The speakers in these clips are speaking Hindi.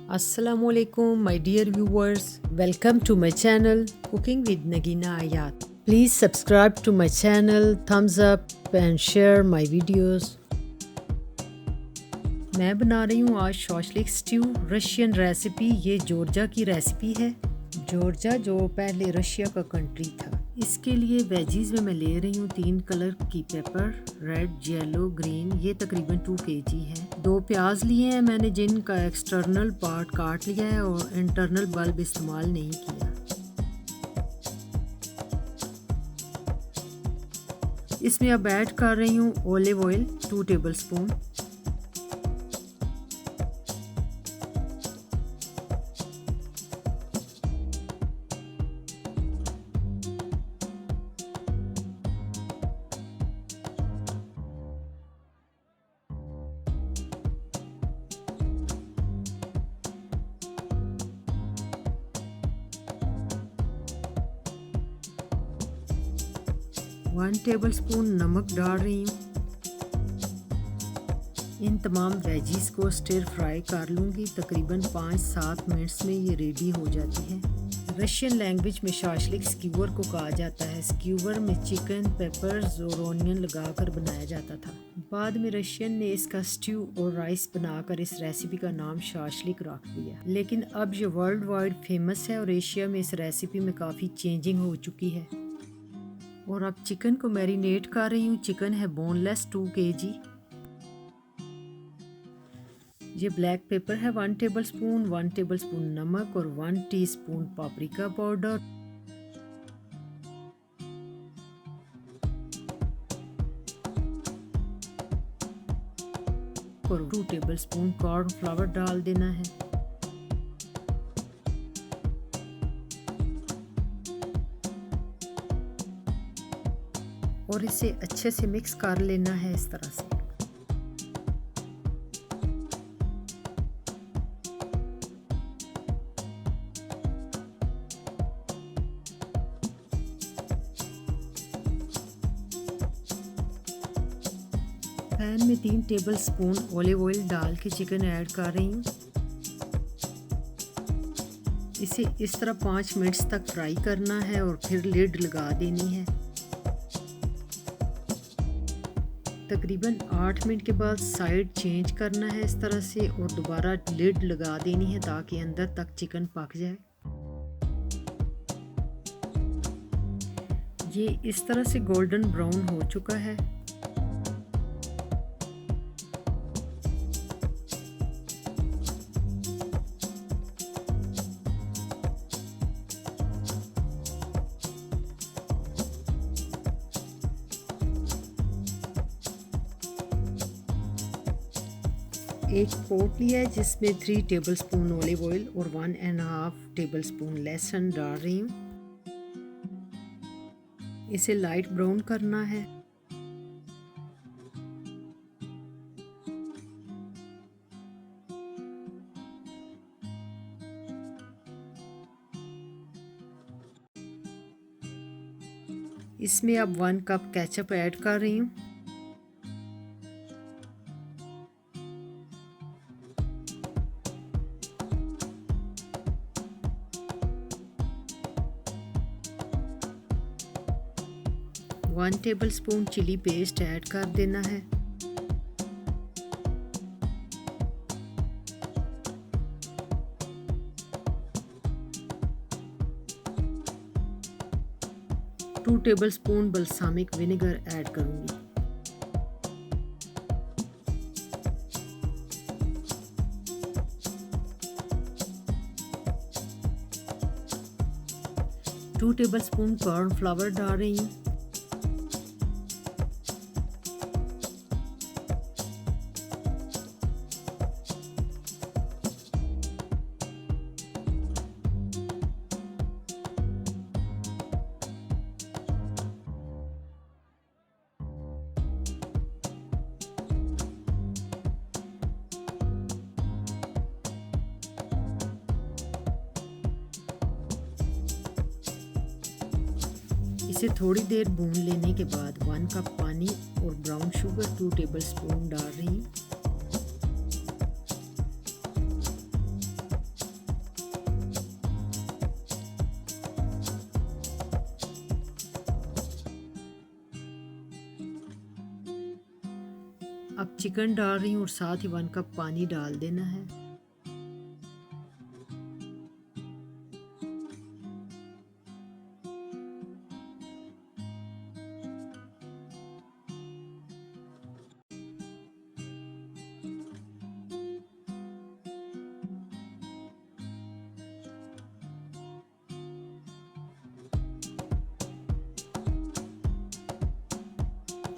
Assalamualaikum my dear viewers, welcome to my channel Cooking with Nagina Hayat. Please subscribe to my channel, thumbs up and share my videos. मैं बना रही हूँ आज शाशलिक स्ट्यू रशियन रेसिपी। ये जॉर्जिया की रेसिपी है। जॉर्जिया जो पहले रशिया का कंट्री था। इसके लिए वेजीज में मैं ले रही हूँ 3 कलर की पेपर, रेड, येलो, ग्रीन। ये तकरीबन 2 kg है। 2 प्याज लिए हैं मैंने, जिनका एक्सटर्नल पार्ट काट लिया है और इंटरनल बल्ब इस्तेमाल नहीं किया। इसमें अब ऐड कर रही हूँ olive oil 2 tablespoon. One tablespoon नमक डाल रही हूँ। इन तमाम वेजीज को स्टिर फ्राई कर लूँगी। तकरीबन 5-7 मिनट्स में ये रेडी हो जाती है। रशियन लैंग्वेज में शाशलिक स्क्यूवर को कहा जाता है। स्क्यूवर में चिकन, पेपर्स और ऑनियन लगाकर बनाया जाता था। बाद में रशियन ने इसका स्ट्यू और राइस बनाकर इस रेसिपी का नाम शाशलिक रख दिया। लेकिन अब ये वर्ल्ड वाइड फेमस है और एशिया में इस रेसिपी में काफ़ी चेंजिंग हो चुकी है। और अब चिकन को मैरिनेट कर रही हूँ। चिकन है बोनलेस 2 kg। ये ब्लैक पेपर है 1 टेबलस्पून, 1 टेबलस्पून नमक और 1 टीस्पून पापरिका पाउडर और 2 टेबलस्पून कॉर्नफ्लावर डाल देना है। और इसे अच्छे से मिक्स कर लेना है इस तरह से। पैन में 3 टेबलस्पून ऑलिव ऑयल डाल के चिकन ऐड कर रही हूँ। इसे इस तरह 5 मिनट्स तक फ्राई करना है और फिर लिड लगा देनी है। तकरीबन 8 मिनट के बाद साइड चेंज करना है इस तरह से और दोबारा लिड लगा देनी है ताकि अंदर तक चिकन पक जाए। ये इस तरह से गोल्डन ब्राउन हो चुका है। एक पोट लिया है जिसमें 3 टेबलस्पून ऑलिव ऑयल और 1.5 टेबलस्पून लहसुन डाल रही हूँ। इसे लाइट ब्राउन करना है। इसमें अब 1 कप केचप ऐड कर रही हूँ। One tablespoon chilli paste add कर देना है। Two tablespoon balsamic vinegar add करूंगी। टू टेबलस्पून कॉर्नफ्लावर डाल रही हूँ। इसे थोड़ी देर भून लेने के बाद 1 कप पानी और ब्राउन शुगर 2 टेबलस्पून डाल रही हूँ। अब चिकन डाल रही हूँ और साथ ही 1 कप पानी डाल देना है।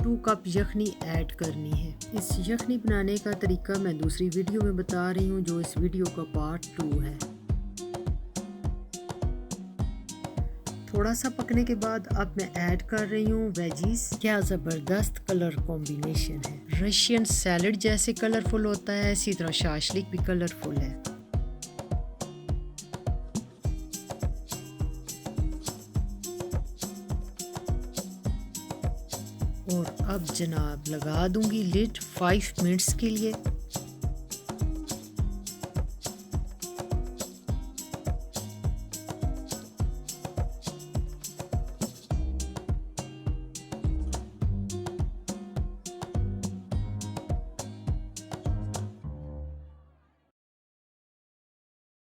टू कप यखनी ऐड करनी है। इस यखनी बनाने का तरीका मैं दूसरी वीडियो में बता रही हूँ, जो इस वीडियो का पार्ट 2 है। थोड़ा सा पकने के बाद अब मैं ऐड कर रही हूँ वेजीज। क्या ज़बरदस्त कलर कॉम्बिनेशन है। रशियन सैलड जैसे कलरफुल होता है, इसी तरह शाशलिक भी कलरफुल है। और अब जनाब लगा दूंगी लिड 5 मिनट्स के लिए।